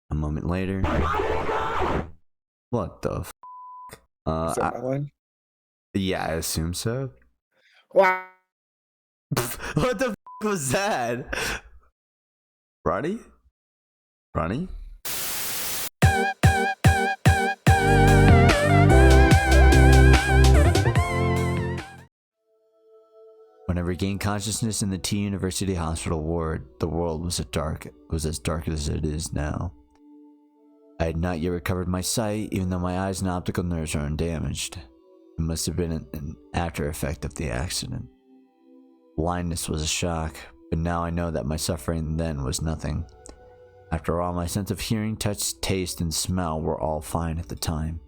A moment later. What the f? Is that my line? Yeah, I assume so. Wow. What the f was that? Ronnie? Ronnie? When I regained consciousness in the T University Hospital ward, the world was as dark as it is now. I had not yet recovered my sight, even though my eyes and optical nerves are undamaged. It must have been an after effect of the accident. Blindness was a shock, but now I know that my suffering then was nothing. After all, my sense of hearing, touch, taste, and smell were all fine at the time.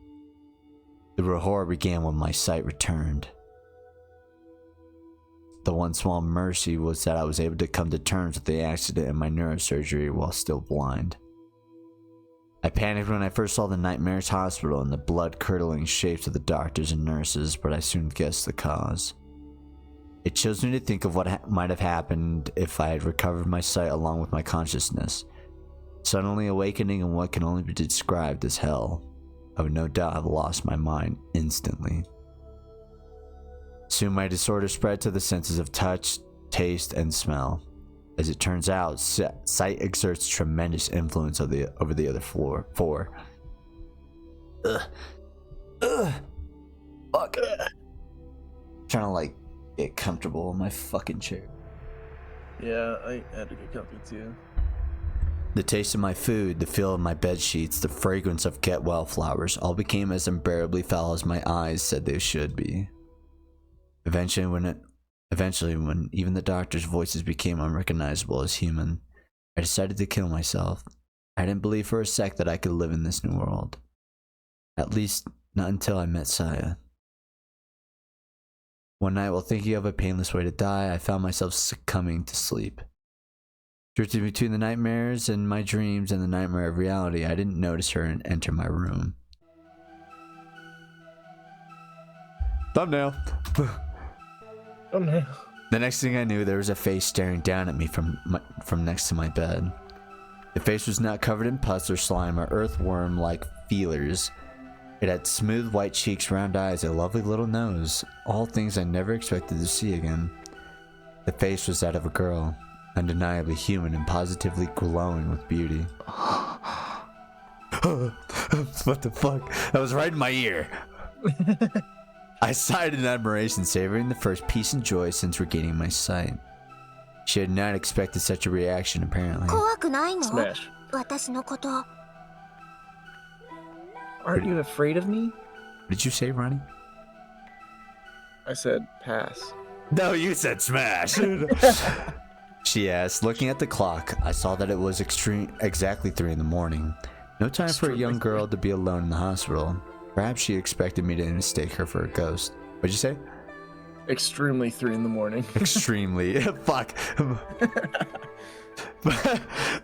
The real horror began when my sight returned. The one small mercy was that I was able to come to terms with the accident and my neurosurgery while still blind. I panicked when I first saw the Nightmares Hospital and the blood-curdling shapes of the doctors and nurses, but I soon guessed the cause. It chills me to think of what might have happened if I had recovered my sight along with my consciousness. Suddenly awakening in what can only be described as hell, I would no doubt have lost my mind instantly. Soon my disorder spread to the senses of touch, taste, and smell. As it turns out, sight exerts tremendous influence over the other four. Fuck. Trying to like get comfortable in my fucking chair. Yeah, I had to get comfy too. The taste of my food, the feel of my bed sheets, the fragrance of get well flowers all became as unbearably foul as my eyes said they should be. Eventually, when even the doctors' voices became unrecognizable as human, I decided to kill myself. I didn't believe for a sec that I could live in this new world. At least, not until I met Saya. One night, while thinking of a painless way to die, I found myself succumbing to sleep. Drifting between the nightmares and my dreams and the nightmare of reality, I didn't notice her enter my room. Thumbnail! Thumbnail. The next thing I knew, there was a face staring down at me from next to my bed. The face was not covered in pus or slime or earthworm-like feelers. It had smooth white cheeks, round eyes, a lovely little nose, all things I never expected to see again. The face was that of a girl, undeniably human and positively glowing with beauty. What the fuck? That was right in my ear. I sighed in admiration, savoring the first peace and joy since regaining my sight. She had not expected such a reaction, apparently. Smash. Aren't you afraid of me? What did you say, Ronnie? I said pass. No, you said smash! She asked. Looking at the clock, I saw that it was exactly 3 in the morning. No time for a young girl to be alone in the hospital. Perhaps she expected me to mistake her for a ghost. What'd you say? Extremely 3 in the morning. Extremely. Fuck.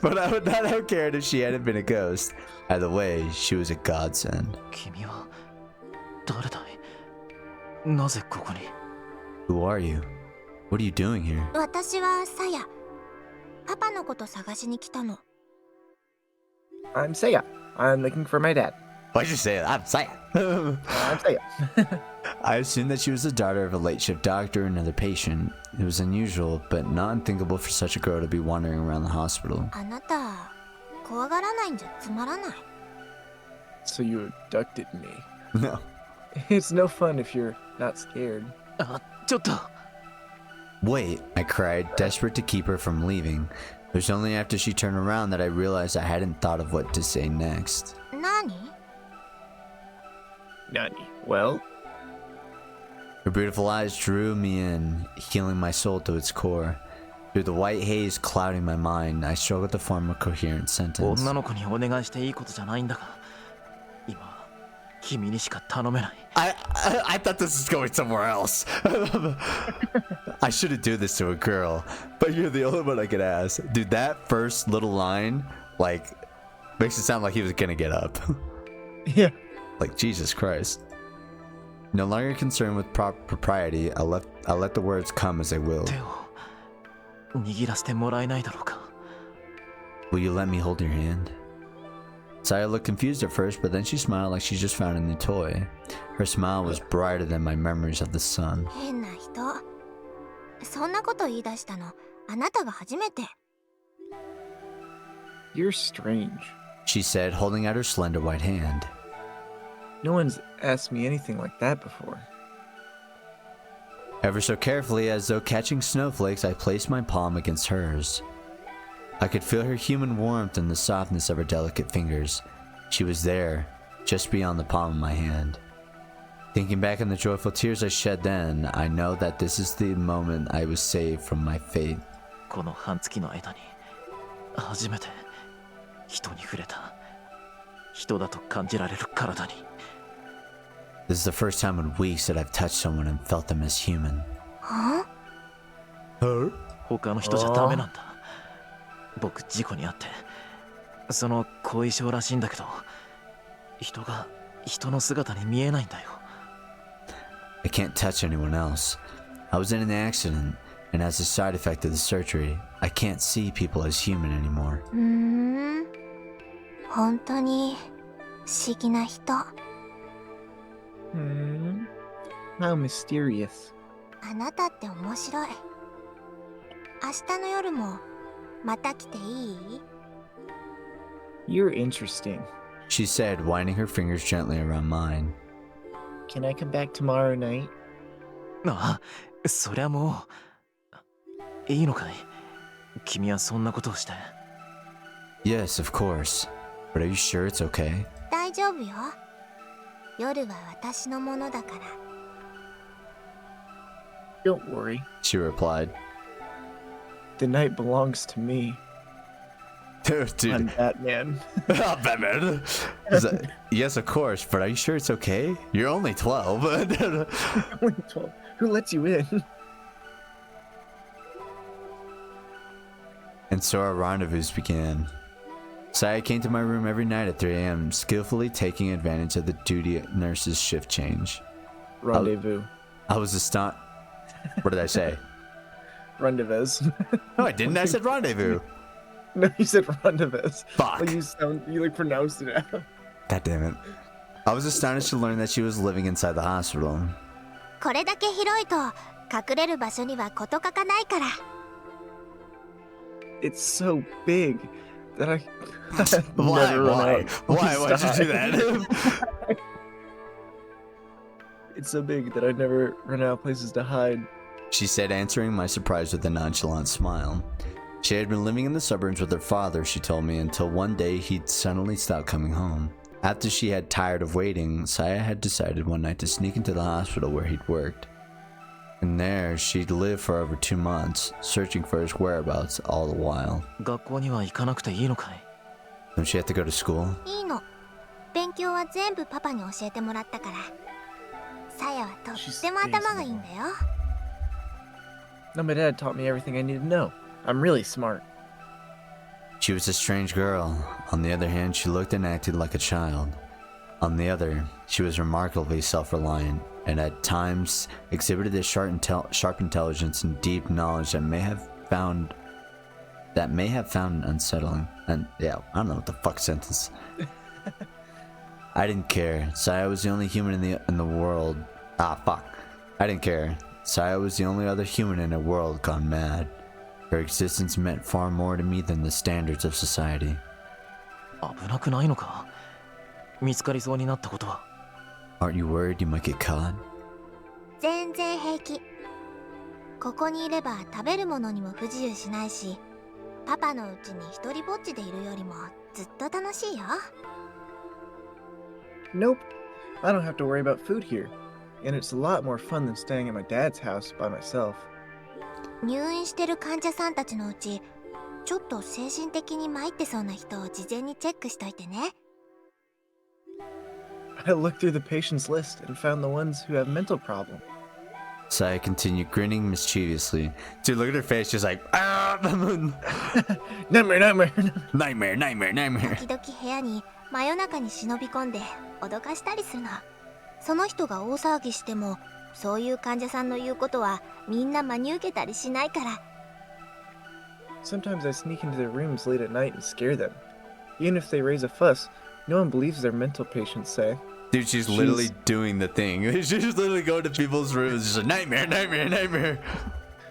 but I would not have cared if she hadn't been a ghost. Either way, she was a godsend. Who are you? What are you doing here? I'm Saya. I'm looking for my dad. Why'd you say that? I'm Saya. I'm Saya. I assumed that she was the daughter of a late shift doctor and another patient. It was unusual, but not unthinkable for such a girl to be wandering around the hospital. So you abducted me. No. It's no fun if you're not scared. Wait, I cried, desperate to keep her from leaving. It was only after she turned around that I realized I hadn't thought of what to say next. Nani? Well? Her beautiful eyes drew me in, healing my soul to its core. Through the white haze clouding my mind, I struggled to form a coherent sentence. I thought this was going somewhere else. I shouldn't do this to a girl, but you're the only one I could ask. Dude, that first little line, like, makes it sound like he was gonna get up. Yeah. Like, Jesus Christ. No longer concerned with propriety, I let the words come as they will. Will you let me hold your hand? Saya looked confused at first, but then she smiled like she just found a new toy. Her smile was brighter than my memories of the sun. 変な人。そんなこと言い出したの、あなたが初めて。You're strange. She said, holding out her slender white hand. No one's asked me anything like that before. Ever so carefully, as though catching snowflakes, I placed my palm against hers. I could feel her human warmth and the softness of her delicate fingers. She was there, just beyond the palm of my hand. Thinking back on the joyful tears I shed then, I know that this is the moment I was saved from my fate. この半月の間に初めて人に触れた。人だと感じられる体に。This is the first time in weeks that I've touched someone and felt them as human. はHuh? 他の人じゃダメなんだ。僕事故に遭ってその後遺症らしいんだけど、人が人の姿に見えないんだよ。I can't touch anyone else. I was in an accident, and as a side effect of the surgery, I can't see people as human anymore. 本当に不思議な人。How mysterious. あなたって面白い。明日の夜もまた来ていい？ You're interesting. She said, winding her fingers gently around mine. Can I come back tomorrow night? ああ、そりゃもういいのかい？君はそんなことをして。Yes, of course. But are you sure it's okay? 大丈夫よ。夜は私のものだから。Don't worry. She replied. The night belongs to me. Dude. I'm Batman. Oh, Batman. Yes, of course, but are you sure it's okay? You're only 12. Only 12. Who lets you in? And so our rendezvous began. Saya came to my room every night at 3 a.m., skillfully taking advantage of the duty nurse's shift change. Rendezvous. I was astonished. What did I say? Rendezvous. No, I didn't. I said rendezvous. No, you said rendezvous. Fuck. Like you pronounced it out. God damn it. I was astonished to learn that she was living inside the hospital. これだけ広いと隠れる場所には事欠かないから。It's so big that I Why? never run Why? out. Why? Why'd you do that? It's so big that I never run out of places to hide. She said, answering my surprise with a nonchalant smile. She had been living in the suburbs with her father, she told me, until one day he'd suddenly stopped coming home. After she had tired of waiting, Saya had decided one night to sneak into the hospital where he'd worked. And there, she'd lived for over 2 months, searching for his whereabouts all the while. 学校には行かなくていいのかい？ Don't she have to go to school? いいの。勉強は全部パパに教えてもらったから。さやはとっても頭がいいんだよ。No, my dad taught me everything I need to know. I'm really smart. She was a strange girl. On the other hand, she looked and acted like a child. On the other, she was remarkably self-reliant, and at times exhibited a sharp intelligence and deep knowledge that may have found unsettling. And yeah, I don't know what the fuck sentence. I didn't care. Saya was the only human in the world. Ah, fuck. I didn't care. Saya was the only other human in a world gone mad. Her existence meant far more to me than the standards of society. 危なくないのか？見つかりそうになったことは。Aren't you worried you might get caught? 全然平気。ここにいれば食べるものにも不自由しないし、パパのうちに一人ぼっちでいるよりもずっと楽しいよ。Nope. I don't have to worry about food here. And it's a lot more fun than staying at my dad's house by myself. 入院してる患者さんたちのうち、ちょっと精神的に参ってそうな人を事前にチェックしといてね。I looked through the patients list and found the ones who have mental problems. Saya continued grinning mischievously. Dude, look at her face, just like, ah! Nightmare, nightmare. Nightmare, nightmare, nightmare. 時々部屋に真夜中に忍び込んで脅かしたりするの。その人が大騒ぎしても、そういう患者さんの言うことはみんな真に受けたりしないから。Sometimes I sneak into their rooms late at night and scare them. Even if they raise a fuss, No one believes their mental patients say. Dude, she's literally doing the thing. She's literally going to people's rooms. It's just a nightmare, nightmare, nightmare.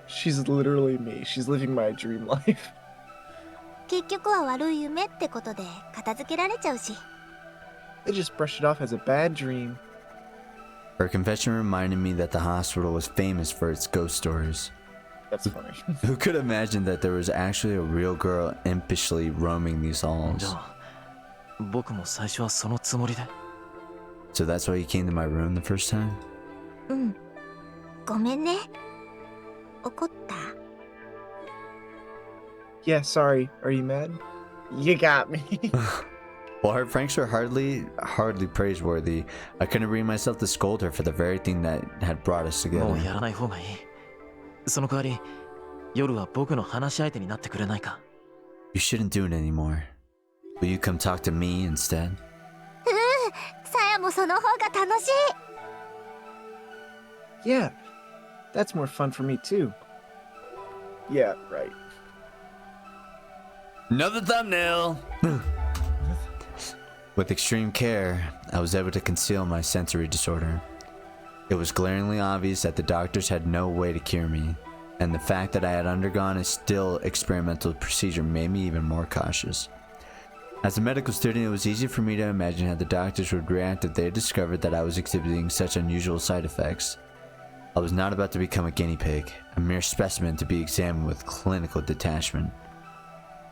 She's literally me. She's living my dream life. 結局は悪い夢ってことで片付けられちゃうし。 They just brush it off as a bad dream. Her confession reminded me that the hospital was famous for its ghost stories. That's funny. Who could imagine that there was actually a real girl impishly roaming these じゃ halls? あ僕も最初はそのつもりで。 So that's why you came to my room the first time? うん。ごめんね。怒った？ Yeah, sorry. Are you mad? You got me. While her pranks were hardly praiseworthy, I couldn't bring myself to scold her for the very thing that had brought us もう together. やらない方がいい。その代わり夜は僕の話し相手になってくれないか。 You shouldn't do it anymore. Will you come talk to me instead? さやもその方が楽しい。 Yeah, that's more fun for me too. Yeah, right. Another thumbnail! With extreme care, I was able to conceal my sensory disorder. It was glaringly obvious that the doctors had no way to cure me, and the fact that I had undergone a still experimental procedure made me even more cautious. As a medical student, it was easy for me to imagine how the doctors would react if they discovered that I was exhibiting such unusual side effects. I was not about to become a guinea pig, a mere specimen to be examined with clinical detachment.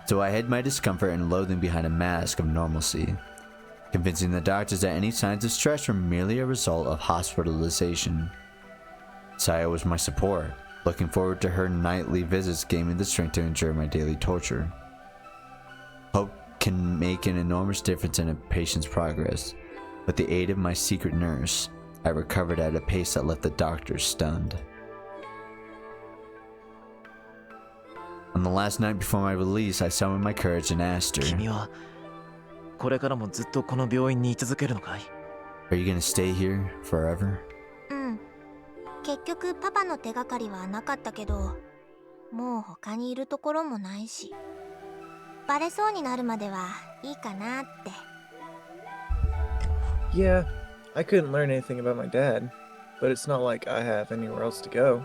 So I hid my discomfort and loathing behind a mask of normalcy, convincing the doctors that any signs of stress were merely a result of hospitalization. Saya was my support. Looking forward to her nightly visits gave me the strength to endure my daily torture. Hope can make an enormous difference in a patient's progress. With the aid of my secret nurse, I recovered at a pace that left the doctors stunned. On the last night before my release, I summoned my courage and asked her, 君はこれからもずっとこの病院に居続けるのかい？ Are you gonna stay here forever? うん。結局パパの手がかりはなかったけど、もう他にいるところもないし、バレそうになるまではいいかなって。 Yeah, I couldn't learn anything about my dad, but it's not like I have anywhere else to go.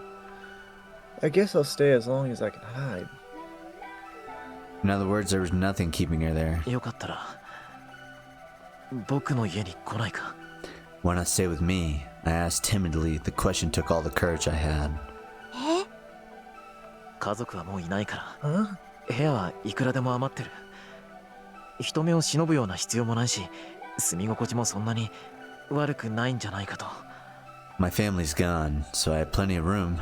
I guess I'll stay as long as I can hide. In other words, there was nothing keeping her there. よかったら僕の家に来ないか？ Why not stay with me? I asked timidly. The question took all the courage I had. え？家族はもういないか Huh? ら部屋はいくらでも余ってる。人目を忍ぶような必要もないし、住み心地もそんなに悪くないんじゃないかと。 My family's gone, so I have plenty of room.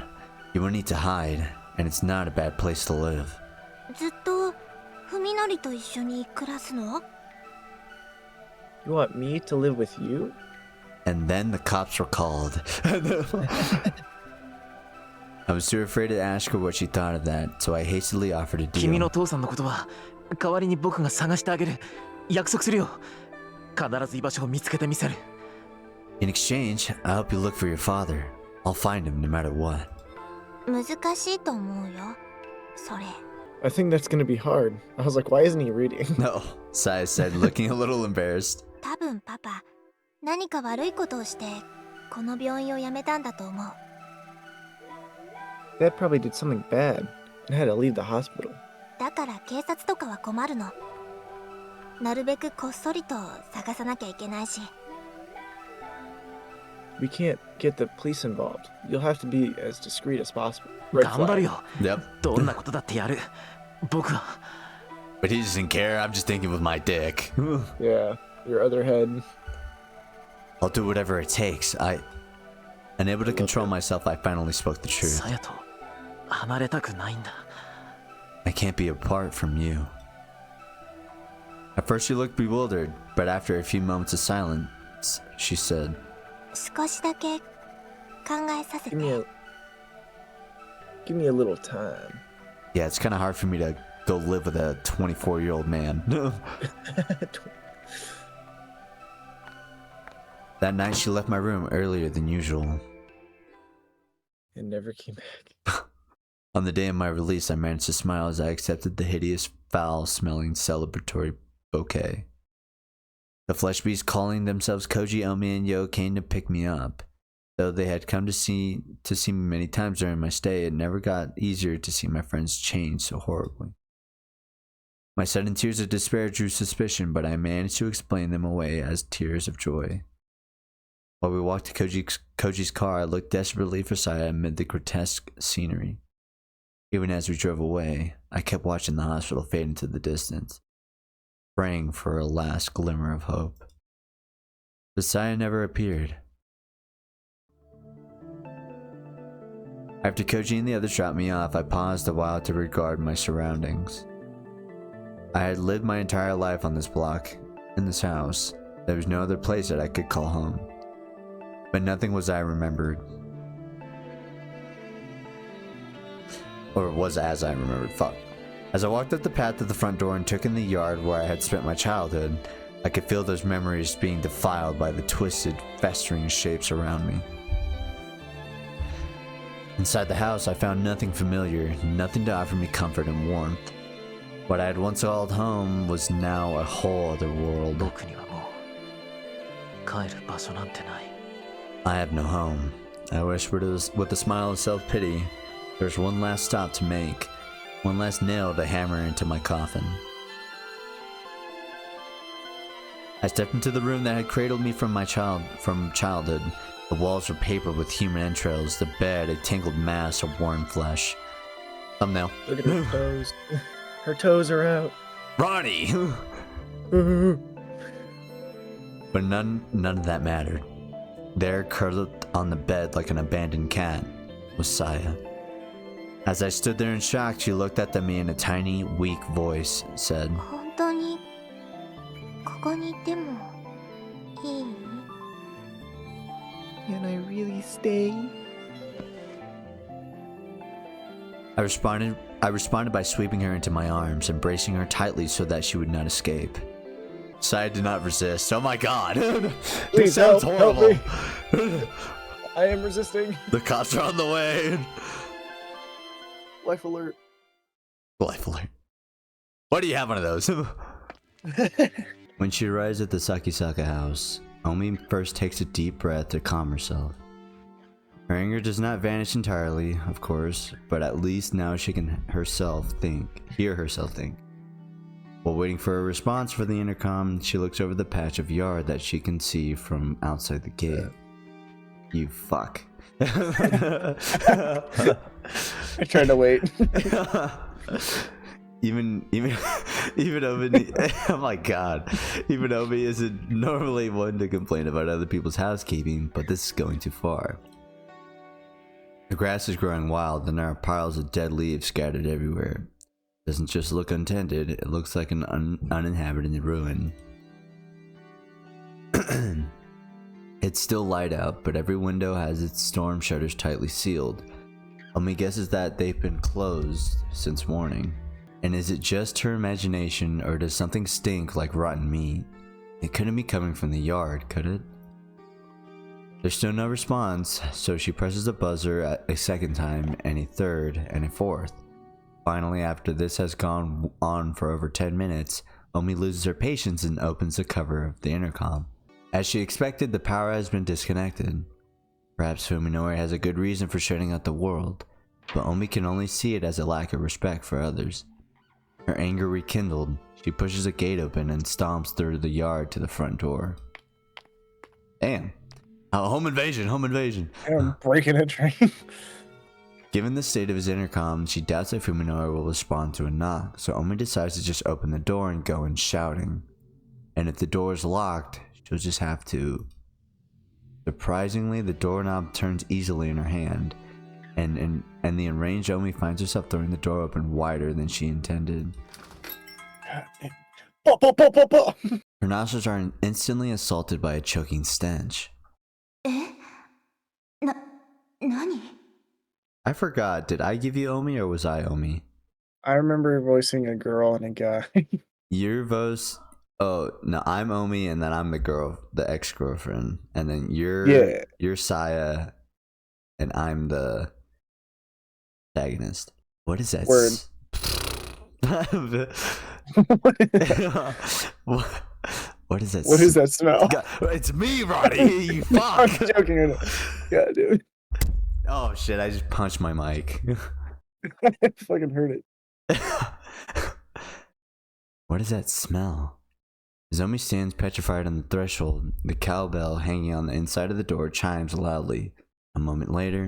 You won't need to hide, and it's not a bad place to live. ずっとふみのりと一緒に暮らすの？ You want me to live with you? And then the cops were called. I was too afraid to ask her what she thought of that, so I hastily offered a 君 deal. の父さんのことは代わりに僕が探してあげる。約束するよ。必ず居場所を見つけてみせる。 In exchange, I help you look for your father. I'll find him no matter what. 難しいと思うよ。それ。 I think that's gonna be hard. I was like, why isn't he reading? No, Saya said, looking a little embarrassed. 多分パパ、何か悪いことをしてこの病院を辞めたんだと思う。 Dad probably did something bad and had to leave the hospital. だから警察とかは困るの。なるべくこっそりと探さなきゃいけないし。 We can't get the police involved. You'll have to be as discreet as possible. Red 頑張る flag. よ。 Yep. どんなことだってやる。僕は。 But he just didn't care. I'm just thinking with my dick. Yeah, your other head. I'll do whatever it takes. Unable to control myself, I finally spoke the truth. さやと離れたくないんだ。 I can't be apart from you. At first she looked bewildered, but after a few moments of silence, she said, 少しだけ考えさせて。 Give me a little time. Yeah, it's kind of hard for me to go live with a 24-year-old man. That night she left my room earlier than usual. And never came back. On the day of my release, I managed to smile as I accepted the hideous, foul-smelling celebratory bouquet. The flesh beasts calling themselves Koji, Omi, and Yo came to pick me up. Though they had come to see me many times during my stay, it never got easier to see my friends change so horribly. My sudden tears of despair drew suspicion, but I managed to explain them away as tears of joy. While we walked to Koji's car, I looked desperately for Saya amid the grotesque scenery. Even as we drove away, I kept watching the hospital fade into the distance, praying for a last glimmer of hope. But Saya never appeared. After Koji and the others dropped me off, I paused a while to regard my surroundings. I had lived my entire life on this block, in this house. There was no other place that I could call home. But nothing was I remembered. Or was as I remembered, fuck. As I walked up the path to the front door and took in the yard where I had spent my childhood, I could feel those memories being defiled by the twisted, festering shapes around me. Inside the house, I found nothing familiar, nothing to offer me comfort and warmth. What I had once called home was now a whole other world. 僕にはもう帰る場所なんてない。 I have no home. I wish with a smile of self-pity, there's one last stop to make, one last nail to hammer into my coffin. I stepped into the room that had cradled me from childhood. The walls were papered with human entrails, the bed a tangled mass of worn flesh. Thumbnail. Look at her toes. Her toes are out. Ronnie! But none of that mattered. There, curled on the bed like an abandoned cat, was Saya. As I stood there in shock, she looked at me in a tiny, weak voice, said, 本当にここにいてもいい？ Can I really stay? I responded by sweeping her into my arms, embracing her tightly so that she would not escape. Saya did not resist. Oh my god! This Please sounds help horrible. me. I am resisting. The cops are on the way. Life alert. Life alert. Why do you have one of those? When she arrives at the Sakisaka house, Omi first takes a deep breath to calm herself. Her anger does not vanish entirely, of course, but at least now she can hear herself think. While waiting for a response for the intercom, she looks over the patch of yard that she can see from outside the gate. You fuck. I tried to wait. Even Obi, oh my god, even Obi isn't normally one to complain about other people's housekeeping, but this is going too far. The grass is growing wild and there are piles of dead leaves scattered everywhere. It doesn't just look untended, it looks like an uninhabited ruin. It's still light out, but every window has its storm shutters tightly sealed. Omi guesses that they've been closed since morning. And is it just her imagination, or does something stink like rotten meat? It couldn't be coming from the yard, could it? There's still no response, so she presses the buzzer a second time, and a third, and a fourth. Finally, after this has gone on for over 10 minutes, Omi loses her patience and opens the cover of the intercom. As she expected, the power has been disconnected. Perhaps Fuminori has a good reason for shutting out the world, but Omi can only see it as a lack of respect for others. Her anger rekindled, she pushes a gate open and stomps through the yard to the front door. Damn. Oh, home invasion, home invasion. I'm breaking a train. Given the state of his intercom, she doubts if Fuminori will respond to a knock, so Omi decides to just open the door and go in shouting. And if the door is locked, she'll just have to. Surprisingly, the doorknob turns easily in her hand, and the enraged Omi finds herself throwing the door open wider than she intended. Her nostrils are instantly assaulted by a choking stench. 何？ I forgot, did I give you Omi or was I Omi? I remember voicing a girl and a guy. Your voice. Oh no, I'm Omi and then I'm the girl, the ex-girlfriend, and then you're Saya, and I'm the protagonist. What is that? Word. What is that? What is that smell? God, it's me, Roddy. You I'm fuck. joking. Yeah, dude. Oh shit! I just punched my mic. I fucking heard it. What is that smell? Zomi stands petrified on the threshold. The cowbell hanging on the inside of the door chimes loudly. A moment later.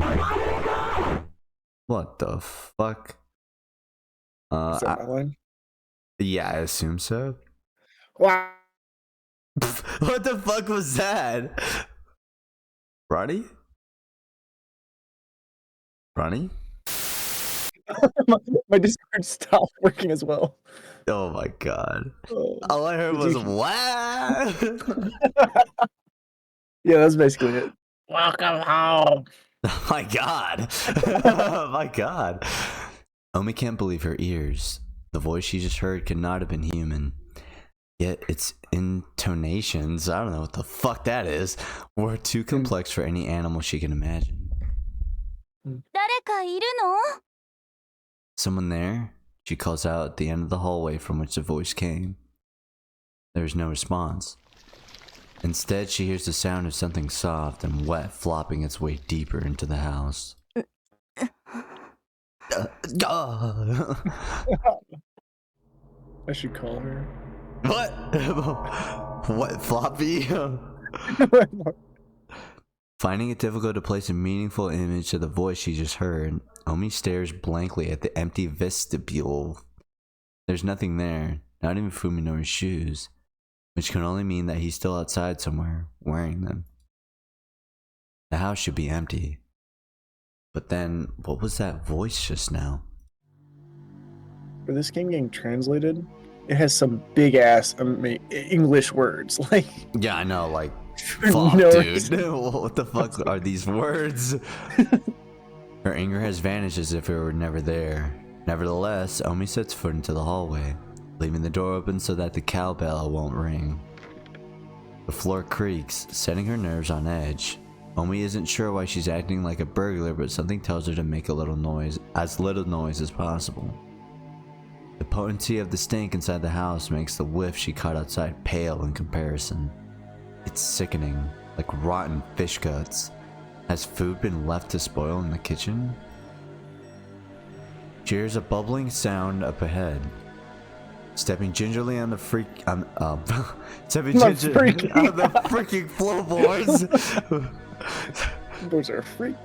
What the fuck? Is that my line? Yeah, I assume so. Wow. What the fuck was that? Roddy? Ronnie? My Discord stopped working as well. Oh my god. Oh. All I heard Did was you- what? Yeah, that's basically it. Welcome home. Oh my god. Oh my god. Omi can't believe her ears. The voice she just heard could not have been human. Yet its intonations, I don't know what the fuck that is, were too complex for any animal she can imagine. 誰かいるの？ Someone there? She calls out at the end of the hallway from which the voice came. There is no response. Instead, she hears the sound of something soft and wet flopping its way deeper into the house. I should call her. What? What, floppy? Finding it difficult to place a meaningful image to the voice she just heard, Omi stares blankly at the empty vestibule. There's nothing there, not even Fuminori's shoes, which can only mean that he's still outside somewhere, wearing them. The house should be empty. But then, what was that voice just now? For this game getting translated, it has some big ass English words. Like, Yeah, I know, like, for fuck, no dude. reason. What the fuck are these words? Her anger has vanished as if it were never there. Nevertheless, Omi sets foot into the hallway, leaving the door open so that the cowbell won't ring. The floor creaks, setting her nerves on edge. Omi isn't sure why she's acting like a burglar, but something tells her to make a little noise, as little noise as possible. The potency of the stink inside the house makes the whiff she caught outside pale in comparison. It's sickening, like rotten fish guts. Has food been left to spoil in the kitchen? She hears a bubbling sound up ahead. Stepping gingerly on the stepping Not gingerly freaking. on the freaking floorboards. Those are a freak.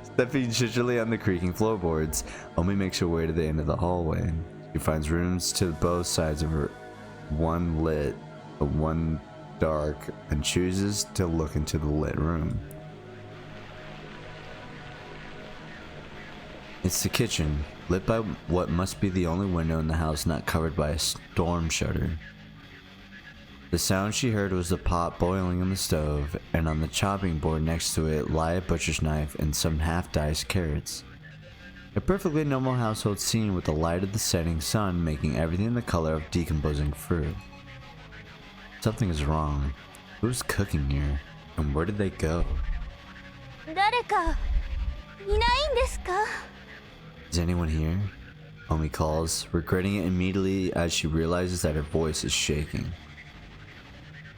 Stepping gingerly on the creaking floorboards, Omi makes her way to the end of the hallway. She finds rooms to both sides of her, one lit, one dark, and chooses to look into the lit room. It's the kitchen, lit by what must be the only window in the house not covered by a storm shutter. The sound she heard was the pot boiling in the stove, and on the chopping board next to it lie a butcher's knife and some half-diced carrots. A perfectly normal household scene with the light of the setting sun making everything the color of decomposing fruit. Something is wrong. Who's cooking here? And where did they go? 誰かいないんですか？ Is anyone here? Omi calls, regretting it immediately as she realizes that her voice is shaking.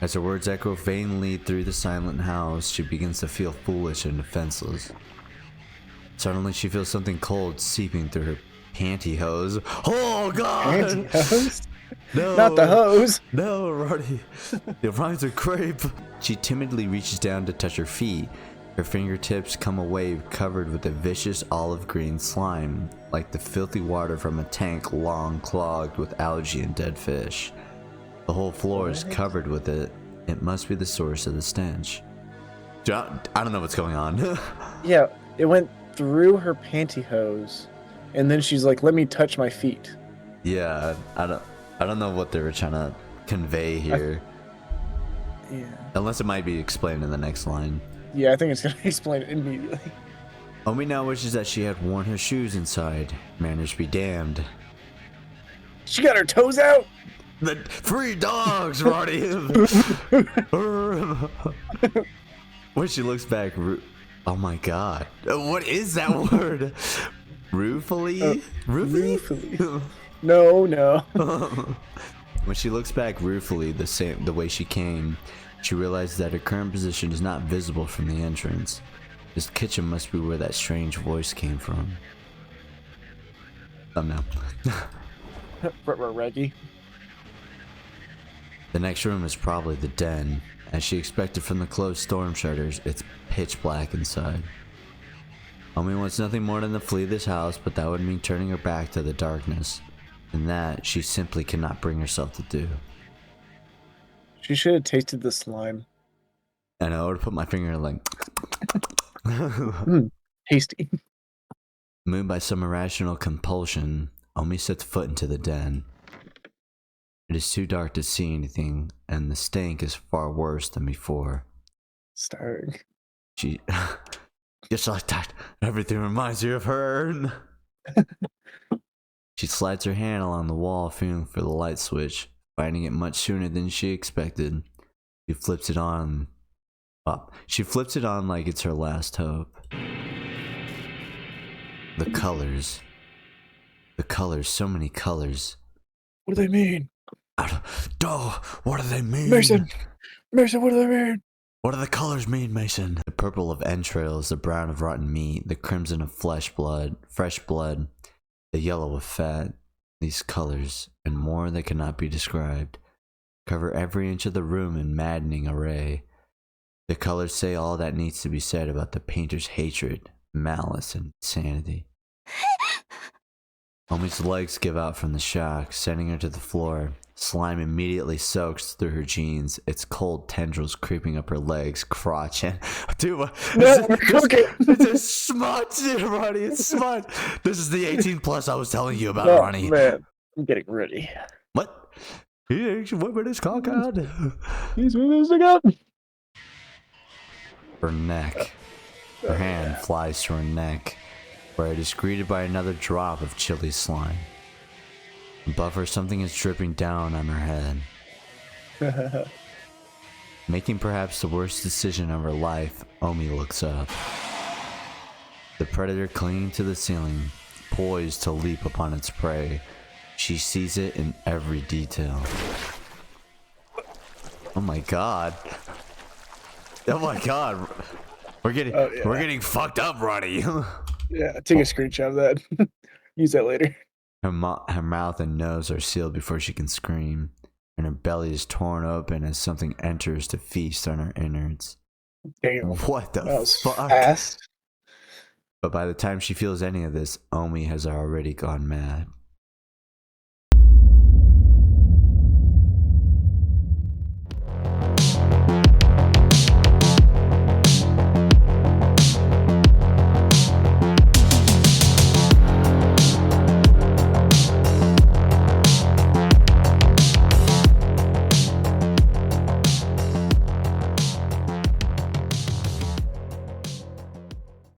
As her words echo faintly through the silent house, she begins to feel foolish and defenseless. Suddenly, she feels something cold seeping through her pantyhose. Oh god! Pantyhose? No! Not the hose. No, Roddy. It rhymes with crepe. She timidly reaches down to touch her feet. Her fingertips come away covered with a vicious olive green slime, like the filthy water from a tank long clogged with algae and dead fish. The whole floor is covered with it. It must be the source of the stench. I don't know what's going on. Yeah, it went through her pantyhose, and then she's like, "Let me touch my feet." Yeah, I don't know what they were trying to convey here. Yeah. Unless it might be explained in the next line. Yeah, I think it's gonna explain it immediately. Omi now wishes that she had worn her shoes inside. Manners be damned. She got her toes out. The free dogs, Roddy. When she looks back, oh my god, what is that word? Ruefully? Ruefully. No. When she looks back ruefully the way she came, she realizes that her current position is not visible from the entrance. This kitchen must be where that strange voice came from. Thumbnail. Reggie. The next room is probably the den. As she expected from the closed storm shutters, it's pitch black inside. Omi wants nothing more than to flee this house, but that would mean turning her back to the darkness. And that she simply cannot bring herself to do. She should have tasted the slime. And I would put my finger in like... Tasty. Moved by some irrational compulsion, Omi sets foot into the den. It is too dark to see anything, and the stank is far worse than before. Starring. She... Just like that, everything reminds you of her. She slides her hand along the wall, feeling for the light switch, finding it much sooner than she expected. She flips it on. She flips it on like it's her last hope. The colors. The colors, so many colors. What do they mean? What do they mean? Mason, what do they mean? What do the colors mean, Mason? The purple of entrails, the brown of rotten meat, the crimson of fresh blood, the yellow of fat. These colors, and more that cannot be described, cover every inch of the room in maddening array. The colors say all that needs to be said about the painter's hatred, malice, and insanity. Omi's legs give out from the shock, sending her to the floor. Slime immediately soaks through her jeans, its cold tendrils creeping up her legs, crotch, and... Dude, it's smut, Ronnie, it's smut. This is the 18 plus I was telling you about, Ronnie. Man, I'm getting ready. What? He's whipping his cock out. He's moving his dick out. Her neck. Her hand flies to her neck, where it is greeted by another drop of chilly slime. Above her, something is dripping down on her head. Making perhaps the worst decision of her life, Omi looks up. The predator clinging to the ceiling, poised to leap upon its prey. She sees it in every detail. Oh my god. Oh my god. We're getting fucked up, Ronnie. Yeah, take a screenshot of that. Use that later. Her mouth and nose are sealed before she can scream, and her belly is torn open as something enters to feast on her innards. Damn. What the fuck? Fast. But by the time she feels any of this, Omi has already gone mad.